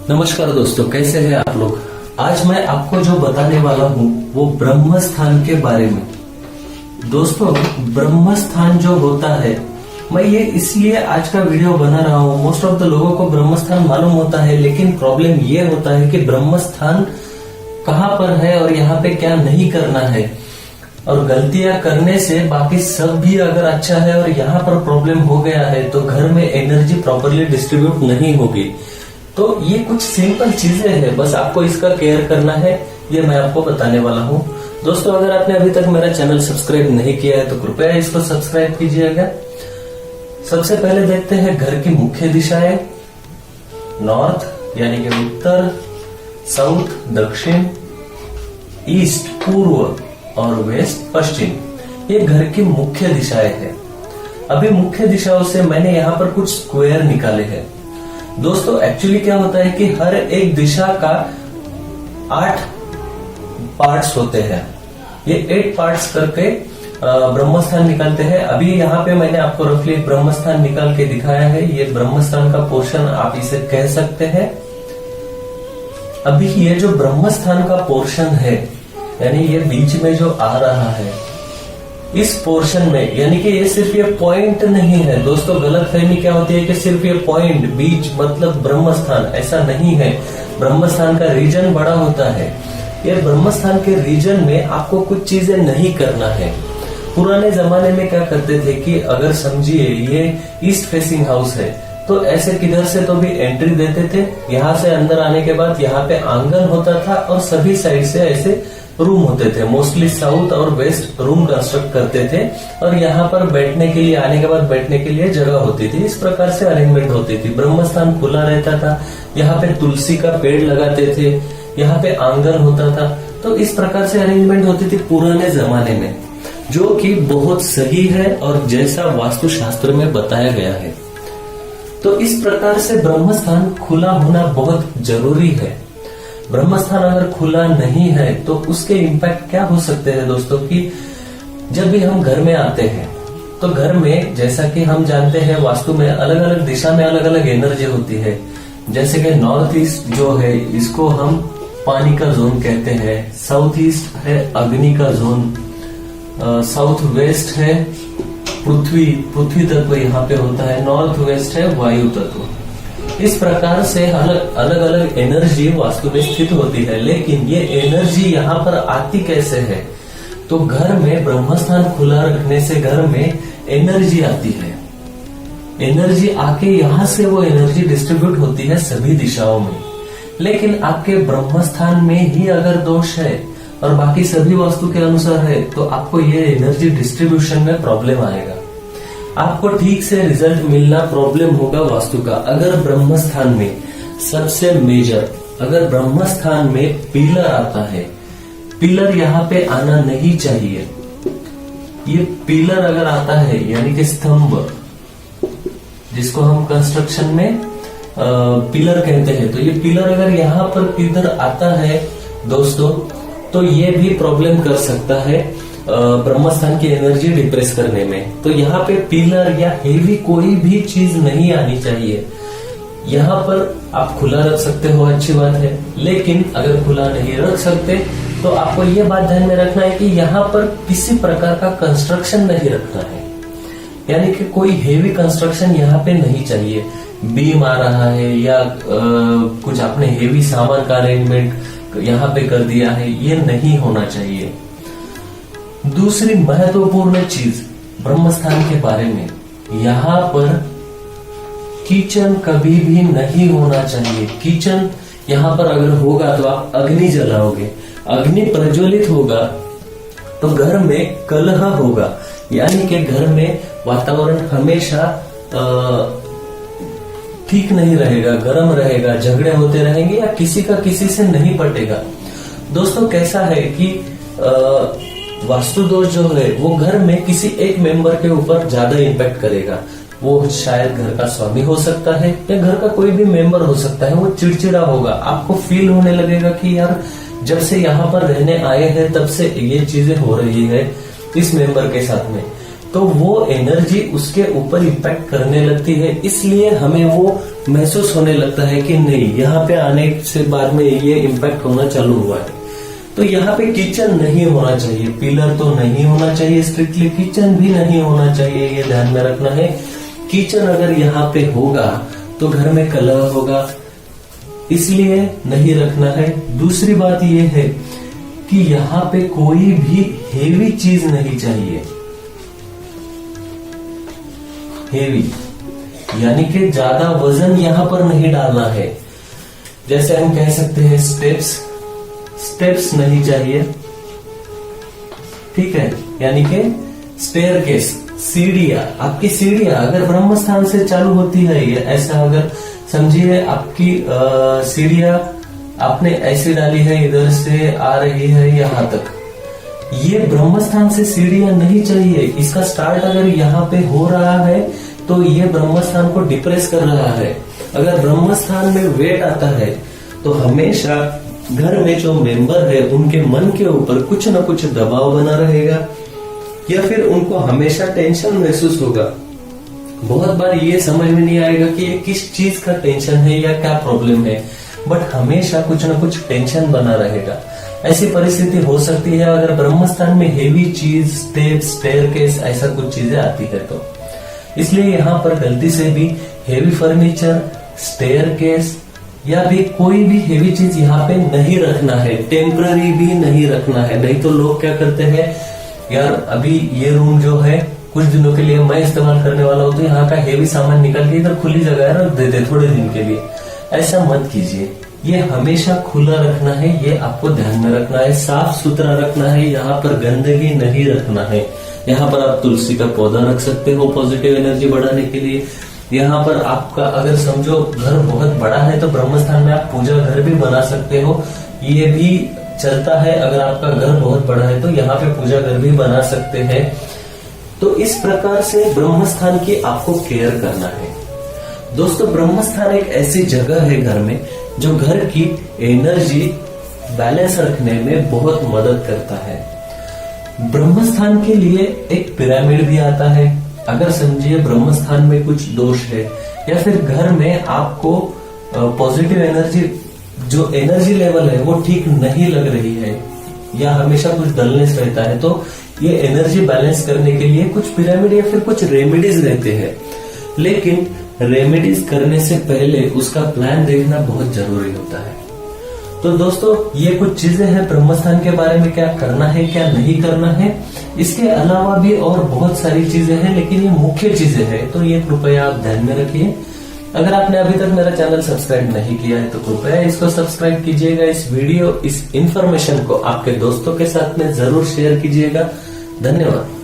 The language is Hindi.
नमस्कार दोस्तों, कैसे हैं आप लोग। आज मैं आपको जो बताने वाला हूँ वो ब्रह्म स्थान के बारे में। दोस्तों, ब्रह्म स्थान जो होता है, मैं ये इसलिए आज का वीडियो बना रहा हूँ। मोस्ट ऑफ द लोगों को ब्रह्म स्थान मालूम होता है, लेकिन प्रॉब्लम ये होता है कि ब्रह्म स्थान कहाँ पर है और यहाँ पे क्या नहीं करना है, और गलतियां करने से बाकी सब भी अगर अच्छा है और यहाँ पर प्रॉब्लम हो गया है तो घर में एनर्जी प्रॉपरली डिस्ट्रीब्यूट नहीं होगी। तो ये कुछ सिंपल चीजें हैं, बस आपको इसका केयर करना है, ये मैं आपको बताने वाला हूँ। दोस्तों, अगर आपने अभी तक मेरा चैनल सब्सक्राइब नहीं किया है तो कृपया इसको सब्सक्राइब कीजिएगा। सबसे पहले देखते हैं घर की मुख्य दिशाएं। नॉर्थ यानी कि उत्तर, साउथ दक्षिण, ईस्ट पूर्व और वेस्ट पश्चिम, ये घर की मुख्य दिशाएं हैं। अभी मुख्य दिशाओं से मैंने यहाँ पर कुछ स्क्वायर निकाले हैं। दोस्तों, एक्चुअली क्या होता है कि हर एक दिशा का 8 पार्ट्स होते हैं। ये 8 पार्ट्स करके ब्रह्मस्थान निकालते हैं। अभी यहाँ पे मैंने आपको रफली ब्रह्मस्थान निकाल के दिखाया है। ये ब्रह्मस्थान का पोर्शन आप इसे कह सकते हैं। अभी ये जो ब्रह्मस्थान का पोर्शन है, यानी ये बीच में जो आ रहा है, इस पोर्शन में, यानी कि ये सिर्फ ये पॉइंट नहीं है। दोस्तों, गलतफहमी क्या होती है कि सिर्फ ये पॉइंट बीच मतलब ब्रह्मस्थान, ऐसा नहीं है। ब्रह्मस्थान का रीजन बड़ा होता है। ये ब्रह्मस्थान के रीजन में आपको कुछ चीजें नहीं करना है। पुराने जमाने में क्या करते थे कि अगर समझिए ये ईस्ट फेसिंग हाउस है तो ऐसे किधर से तो भी एंट्री देते थे। यहाँ से अंदर आने के बाद यहाँ पे आंगन होता था और सभी साइड से ऐसे रूम होते थे। मोस्टली साउथ और वेस्ट रूम कंस्ट्रक्ट करते थे और यहाँ पर बैठने के लिए, आने के बाद बैठने के लिए जगह होती थी। इस प्रकार से अरेंजमेंट होती थी। ब्रह्मस्थान खुला रहता था, यहाँ पे तुलसी का पेड़ लगाते थे, यहाँ पे आंगन होता था। तो इस प्रकार से अरेंजमेंट होती थी पुराने जमाने में, जो कि बहुत सही है और जैसा वास्तुशास्त्र में बताया गया है। तो इस प्रकार से ब्रह्मस्थान खुला होना बहुत जरूरी है। ब्रह्मस्थान अगर खुला नहीं है तो उसके इम्पैक्ट क्या हो सकते हैं दोस्तों, कि जब भी हम घर में आते हैं तो घर में, जैसा कि हम जानते हैं, वास्तु में अलग अलग दिशा में अलग अलग एनर्जी होती है। जैसे कि नॉर्थ ईस्ट जो है, इसको हम पानी का जोन कहते हैं। साउथ ईस्ट है अग्नि का जोन। साउथ वेस्ट है पृथ्वी तत्व यहाँ पे होता है। नॉर्थ वेस्ट है वायु तत्व। इस प्रकार से अलग अलग एनर्जी वास्तु में स्थित होती है। लेकिन ये एनर्जी यहाँ पर आती कैसे है, तो घर में ब्रह्मस्थान खुला रखने से घर में एनर्जी आती है। एनर्जी आके यहाँ से वो एनर्जी डिस्ट्रीब्यूट होती है सभी दिशाओं में। लेकिन आपके ब्रह्मस्थान में ही अगर दोष है और बाकी सभी वास्तु के अनुसार है तो आपको ये एनर्जी डिस्ट्रीब्यूशन में प्रॉब्लम आएगा। आपको ठीक से रिजल्ट मिलना प्रॉब्लम होगा वास्तु का। अगर ब्रह्मस्थान में सबसे मेजर, अगर ब्रह्मस्थान में पिलर आता है, पिलर यहाँ पे आना नहीं चाहिए। ये पिलर अगर आता है, यानी कि स्तंभ, जिसको हम कंस्ट्रक्शन में पिलर कहते हैं, तो ये पिलर अगर यहाँ पर किधर आता है दोस्तों, तो ये भी प्रॉब्लम कर सकता है ब्रह्मस्थान की एनर्जी डिप्रेस करने में। तो यहाँ पे पिलर या हेवी कोई भी चीज नहीं आनी चाहिए। यहाँ पर आप खुला रख सकते हो, अच्छी बात है, लेकिन अगर खुला नहीं रख सकते तो आपको ये बात ध्यान में रखना है कि यहाँ पर किसी प्रकार का कंस्ट्रक्शन नहीं रखना है। यानी कि कोई हेवी कंस्ट्रक्शन यहाँ पे नहीं चाहिए। बीम आ रहा है या कुछ आपने हेवी सामान का अरेंजमेंट यहाँ पे कर दिया है, ये नहीं होना चाहिए। दूसरी महत्वपूर्ण चीज ब्रह्मस्थान के बारे में, यहाँ पर किचन कभी भी नहीं होना चाहिए। किचन यहाँ पर अगर होगा तो आप अग्नि जलाओगे, अग्नि प्रज्वलित होगा तो घर में कलह होगा, यानी कि घर में वातावरण हमेशा ठीक नहीं रहेगा, गर्म रहेगा, झगड़े होते रहेंगे या किसी का किसी से नहीं पटेगा। दोस्तों, कैसा है कि वास्तु दोष जो है वो घर में किसी एक मेंबर के ऊपर ज्यादा इम्पैक्ट करेगा। वो शायद घर का स्वामी हो सकता है या घर का कोई भी मेंबर हो सकता है। वो चिड़चिड़ा होगा, आपको फील होने लगेगा कि यार जब से यहाँ पर रहने आए हैं तब से ये चीजें हो रही है इस मेंबर के साथ में। तो वो एनर्जी उसके ऊपर इम्पैक्ट करने लगती है। इसलिए हमें वो महसूस होने लगता है कि नहीं, यहाँ पे आने से बाद में ये इम्पैक्ट होना चालू हुआ है। तो यहाँ पे किचन नहीं होना चाहिए, पिलर तो नहीं होना चाहिए, स्ट्रिक्टली किचन भी नहीं होना चाहिए, ये ध्यान में रखना है। किचन अगर यहाँ पे होगा तो घर में कलह होगा, इसलिए नहीं रखना है। दूसरी बात ये है कि यहाँ पे कोई भी हेवी चीज नहीं चाहिए। हेवी यानी कि ज्यादा वजन यहाँ पर नहीं डालना है। जैसे हम कह सकते हैं स्टेप्स नहीं चाहिए, ठीक है, यानी कि स्टेयरकेस, सीढ़ियां, आपकी सीढ़ियां अगर ब्रह्म स्थान से चालू होती है, ये ऐसा अगर समझिए आपकी सीढ़ियां आपने ऐसी डाली है, इधर से आ रही है यहाँ तक, ये ब्रह्म स्थान से सीढ़ियां नहीं चाहिए। इसका स्टार्ट अगर यहाँ पे हो रहा है तो ये ब्रह्म स्थान को डिप्रेस कर रहा है। अगर ब्रह्म स्थान में वेट आता है तो हमेशा घर में जो मेंबर है उनके मन के ऊपर कुछ ना कुछ दबाव बना रहेगा, या फिर उनको हमेशा टेंशन महसूस होगा। बहुत बार ये समझ में नहीं आएगा कि ये किस चीज का टेंशन है या क्या प्रॉब्लम है, बट हमेशा कुछ ना कुछ टेंशन बना रहेगा। ऐसी परिस्थिति हो सकती है अगर ब्रह्मस्थान में हेवी चीज, स्टेप, स्टेयरकेस, ऐसा कुछ चीजें आती है तो। इसलिए यहाँ पर गलती से भी हेवी फर्नीचर, स्टेयरकेस या भी कोई भी हेवी चीज यहाँ पे नहीं रखना है, टेम्पररी भी नहीं रखना है। नहीं तो लोग क्या करते हैं, यार अभी ये रूम जो है कुछ दिनों के लिए मैं इस्तेमाल करने वाला हूं, तो यहाँ का हेवी सामान निकल के इधर खुली जगह है रख देते थोड़े दिन के लिए। ऐसा मत कीजिए, ये हमेशा खुला रखना है, ये आपको ध्यान में रखना है, साफ सुथरा रखना है, यहाँ पर गंदगी नहीं रखना है। यहाँ पर आप तुलसी का पौधा रख सकते हो पॉजिटिव एनर्जी बढ़ाने के लिए। यहाँ पर आपका अगर समझो घर बहुत बड़ा है तो ब्रह्मस्थान में आप पूजा घर भी बना सकते हो, ये भी चलता है। अगर आपका घर बहुत बड़ा है तो यहाँ पे पूजा घर भी बना सकते हैं। तो इस प्रकार से ब्रह्मस्थान की आपको केयर करना है। दोस्तों, ब्रह्मस्थान एक ऐसी जगह है घर में जो घर की एनर्जी बैलेंस रखने में बहुत मदद करता है। ब्रह्मस्थान के लिए एक पिरामिड भी आता है। अगर समझिए ब्रह्मस्थान में कुछ दोष है या फिर घर में आपको पॉजिटिव एनर्जी, जो एनर्जी लेवल है वो ठीक नहीं लग रही है या हमेशा कुछ डलनेस रहता है, तो ये एनर्जी बैलेंस करने के लिए कुछ पिरामिड या फिर कुछ रेमेडीज रहते हैं। लेकिन रेमेडीज करने से पहले उसका प्लान देखना बहुत जरूरी होता है। तो दोस्तों, ये कुछ चीजें हैं ब्रह्मस्थान के बारे में, क्या करना है क्या नहीं करना है। इसके अलावा भी और बहुत सारी चीजें हैं, लेकिन ये मुख्य चीजें हैं, तो ये कृपया आप ध्यान में रखिए। अगर आपने अभी तक मेरा चैनल सब्सक्राइब नहीं किया है तो कृपया इसको सब्सक्राइब कीजिएगा। इस वीडियो, इस इंफॉर्मेशन को आपके दोस्तों के साथ में जरूर शेयर कीजिएगा। धन्यवाद।